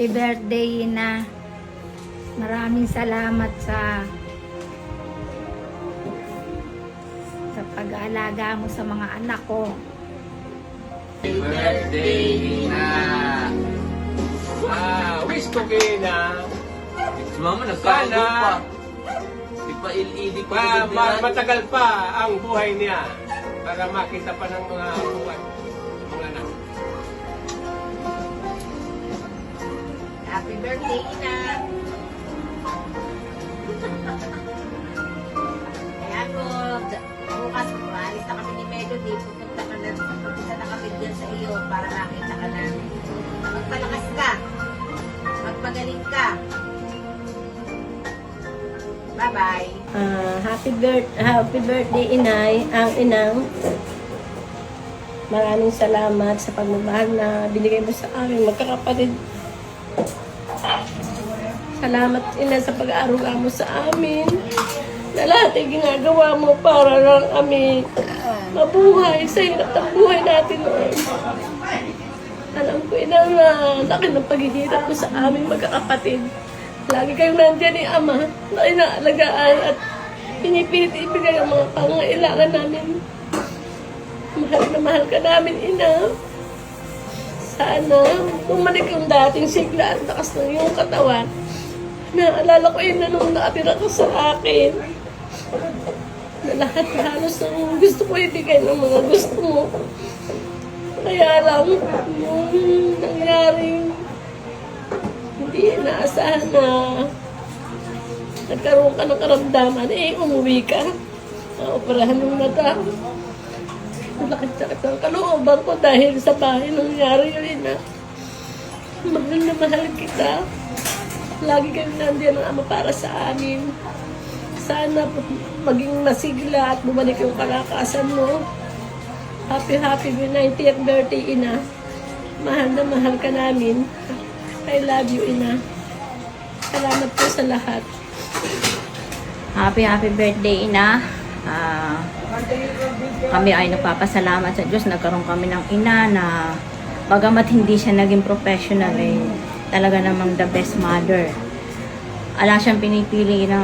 Happy birthday, Ina. Maraming salamat sa pag-aalaga mo sa mga anak ko. Happy birthday, Ina! Wish ko kay Ina. Si Mama nagkakago pa. Di pa LED pa. Matagal pa ang buhay niya para makita pa ng mga buwan. Mga anak. Happy birthday, Ina! Kaya po, bukas maalis na kami ni Melody. Pupunta na kami dyan sa iyo para makita ka na. Magpalakas ka. Magpagaling ka. Bye-bye. Happy birthday, Inay. Ang inang, maraming salamat sa pagmamahal na binigay mo sa amin, magkakapatid. Salamat, Ina, sa pag-aaruga mo sa amin. Na lahat ay ginagawa mo para lang kami mabuhay sa hirap ng buhay natin noon. Alam ko, Ina, na laki ng paghihirap mo sa aming magkakapatid. Lagi kayong nandiyan ni Ama na inaalagaan at pinipilit ibigay ang mga pangangailangan namin. Mahal na mahal ka namin, Ina. Sana bumalik yung dating sigla at lakas ng iyong katawan. Naalala ko yun na nung nakatira ka sa akin. Na lahat halos ng gusto ko ibigay ng mga gusto mo. Kaya lang, yung nangyari, hindi inaasahan na nagkaroon ka ng karamdaman, umuwi ka. Naoperahan yung mata. Sakit-sakit ng kalooban ko dahil sa bahay nangyari yun na. Mahal na mahal kita. Lagi kayo nandiyan ng Ama para sa amin. Sana maging masigla at bumalik yung kalakasan mo. Happy 90th birthday, Ina. Mahal na mahal ka namin. I love you, Ina. Salamat po sa lahat. Happy birthday, Ina. Kami ay nagpapasalamat sa Diyos. Nagkaroon kami ng ina na bagamat hindi siya naging professional, talaga namang the best mother. Ala siyang pinipili na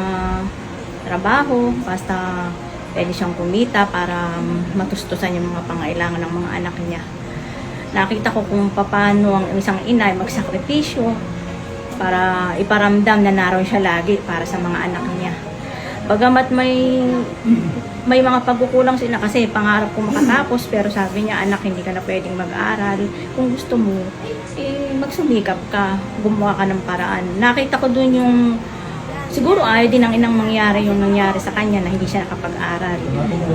trabaho, basta pwede siyang kumita para matustusan yung mga pangailangan ng mga anak niya. Nakita ko kung paano ang isang ina ay magsakripisyo para iparamdam na naroon siya lagi para sa mga anak niya. Bagamat may mga pagkukulang sila kasi pangarap ko makatapos, pero sabi niya, anak, hindi ka na pwedeng mag-aaral. Kung gusto mo, magsumikap ka, gumawa ka ng paraan. Nakita ko dun yung, siguro ayaw din ng inang mangyari yung nangyari sa kanya na hindi siya nakapag-aral.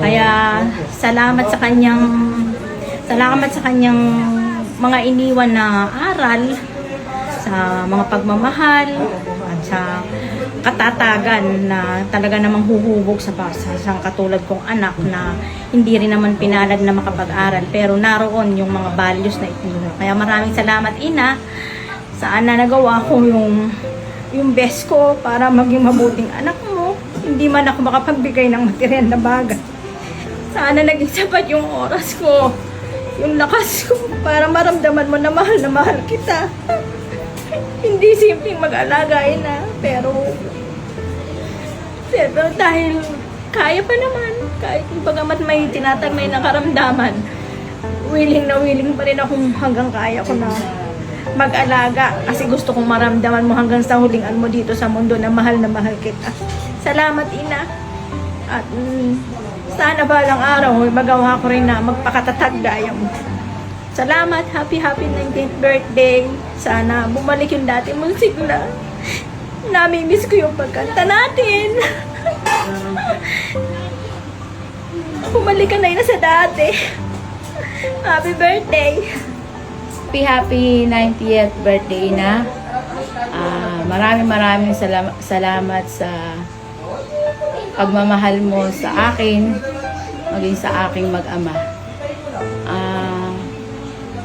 Kaya salamat sa kanyang mga iniwan na aral, sa mga pagmamahal, at sa katatagan na talaga namang huhubog sa isang katulad kong anak na hindi rin naman pinalad na makapag-aral, pero naroon yung mga values na itinuro. Kaya maraming salamat, Ina. Sana nagawa ko yung best ko para maging mabuting anak mo. Hindi man ako makapagbigay ng material na bagay. Sana naging sapat yung oras ko, yung lakas ko, para maramdaman mo na mahal kita. Hindi simpleng mag-alaga, Ina, pero dahil kaya pa naman, kahit bagamat may tinatagmay na karamdaman, willing pa rin akong hanggang kaya ko na mag-alaga kasi gusto kong maramdaman mo hanggang sa huling mo dito sa mundo na mahal kita. Salamat, Ina. At sana balang araw magawa ko rin na magpakatatag gaya mo. Salamat. Happy 19th birthday. Sana bumalik yung dati mong sigla. Nami-miss ko yung pagkanta natin. Bumalik ka na yun sa dati. Happy birthday. Happy 90th birthday, Ina. Maraming salamat sa pagmamahal mo sa akin, maging sa aking mag-ama.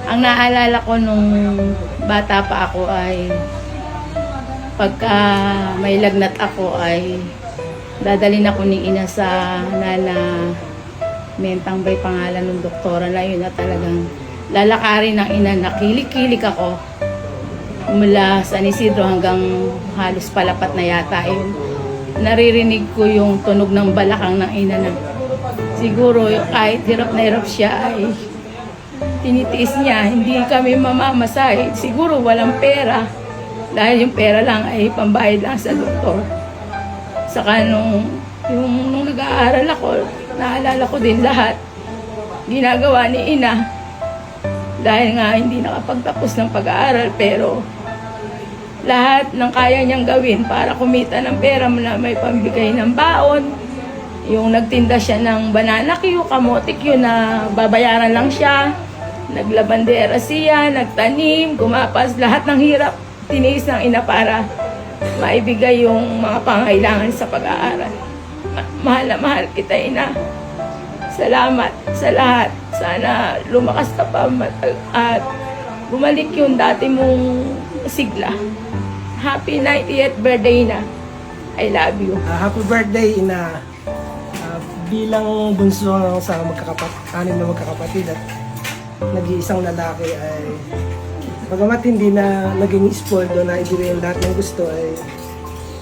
Ang naalala ko nung bata pa ako ay pagka may lagnat ako ay dadalhin ako ni Ina sa Nana Mentang Bay, pangalan ng doktora na yun, na talagang lalakarin ng Ina na kilik-kilik ako mula San Isidro hanggang halos palapat na yata yun. Naririnig ko yung tunog ng balakang ng ina na siguro kahit hirap na hirap siya ay tinitiis niya, hindi kami mamamasahe. Siguro walang pera dahil yung pera lang ay pambayad lang sa doktor. Saka nung nag-aaral ako, naalala ko din lahat ginagawa ni ina dahil nga hindi nakapagtapos ng pag-aaral, pero lahat ng kaya niyang gawin para kumita ng pera na may pambigay ng baon. Yung nagtinda siya ng banana Q, kamote Q na babayaran lang siya. Naglabandera siya, nagtanim, gumapas, lahat ng hirap tiniis ng ina para maibigay yung mga pangailangan sa pag-aaral. Mahal na mahal kita, ina. Salamat sa lahat. Sana lumakas ka pa at bumalik yung dati mong sigla. Happy 90th birthday na. I love you. Happy birthday, ina. Bilang bunso sa anim na magkakapatid at nag-iisang lalaki ay bagamat hindi na naging spoiled o na ibigay yung lahat ng gusto ay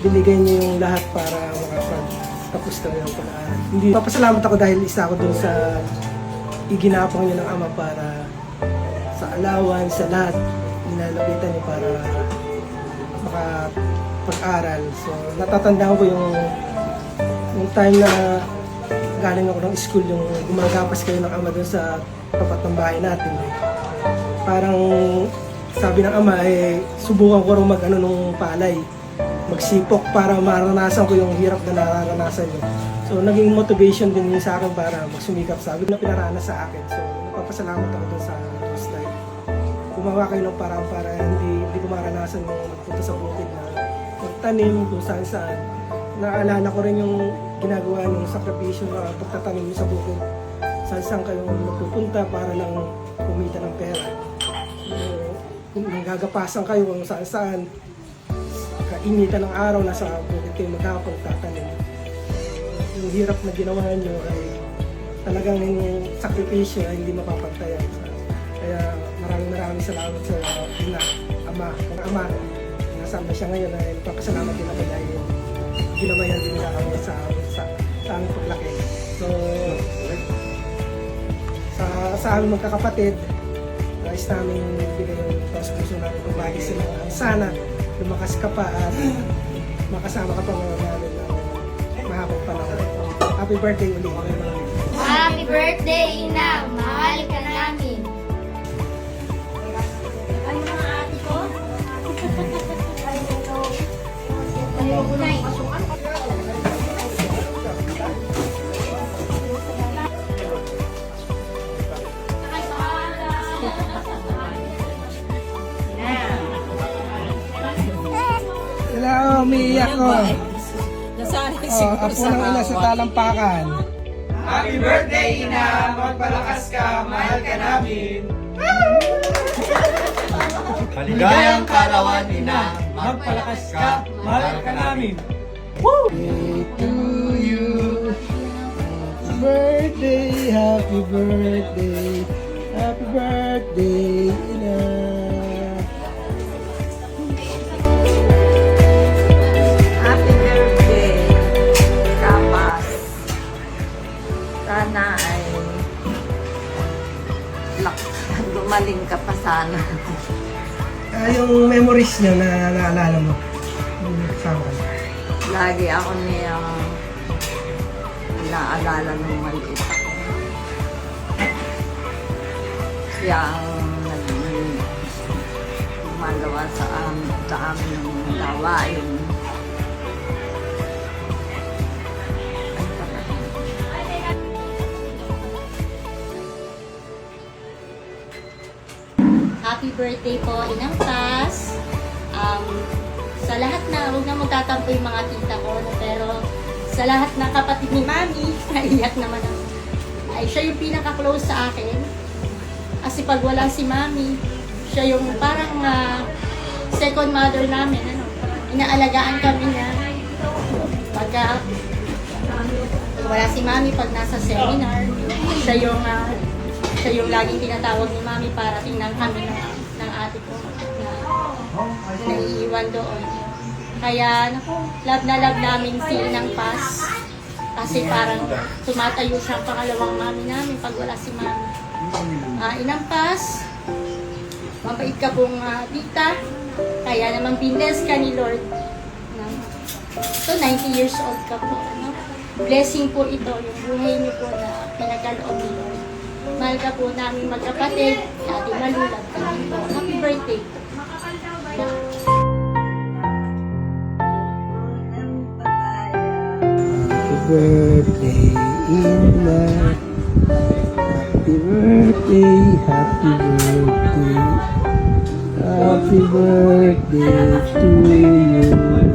binigay niyo yung lahat para makapagtapos kami ng pag-aaral. Hindi, papasalamat ako dahil isa ako dun sa iginapang niyo ng ama para sa allowance, sa lahat nilalapitan niyo para makapag-aral. So natatandaan ko yung time na galing ako ng school, yung gumagapas kayo ng ama dun sa tapat ng bahay natin. Parang sabi ng ama, subukan ko rin nung palay, magsipok para maranasan ko yung hirap na nararanasan niyo. So naging motivation din yun sa akin para magsumikap, sabi na pinaranas sa akin. So napapasalamat ako dun sa Diyos na gumawa kayo ng parang para hindi ko maranasan yung magpunta sa bukid na magtanim kung saan saan. Naalala ko rin yung ginagawa ng sakripisyo na pagtatanim mo sa bukid. Saan kayo magpupunta para lang kumita ng pera. Kung nagagapasan kayo kung saan saan, kainitan ng araw, nasa bukid kayo maghapon tatanim. Yung hirap na ginawa nyo ay talagang yung sakripisyo ay hindi mapapantayan. Kaya maraming salamat sa ina, ama, mga ama. Nasama siya ngayon ay papasalamat din ako dahil ginabayan din nila kami sa aming paglaki. So, sa aming magkakapatid, nais namin bigay yung puso namin kumagi sila. Sana lumakas ka pa at makasama ka pa mga namin ng mahabang panahon. Happy birthday ulit. Happy birthday, ina. Mahal ka namin. Ay, mga ate ko. Hello, umiiyak ko. Apo ng ina sa talampakan. Happy birthday, ina! Magpalakas ka, mahal ka namin! Maligayang karawan, ina. Magpalakas ka, mahal ka namin! Birthday to you. Happy birthday, happy birthday, ina. Happy birthday, Kapas. Sana ay gumaling ka pa sana. Yung memories niyo na naalala mo. Sama ka. Lagi ako niyang naalala nung maliit ako. Siya ang gumagawa sa amin ng gawain. Happy birthday po, Inang Paz. Sa lahat na, huwag na magtatampo yung mga tita ko, pero sa lahat ng kapatid ni Mami, naiyak naman ako. Ay, siya yung pinaka-close sa akin. Kasi pag wala si Mami, siya yung parang second mother namin. Inaalagaan kami na. Pagka wala si Mami pag nasa seminar, siya yung laging tinatawag ni Mami para tingnan kami ng ate ko. naiiwan doon. Kaya, naku, love na love namin si Inang Paz. Kasi parang tumatayo siya ang pangalawang mami namin pag wala si mami. Inang Paz, mabait ka pong tita. Kaya naman binless ka ni Lord. So, 90 years old ka po. Ano? Blessing po ito, yung buhay niyo po na pinagkaloob ni Lord. Mahal ka po namin magkapatid, Ate Malulat kami po. Happy birthday. Happy birthday, Inna. Happy birthday, happy birthday. Happy birthday to you.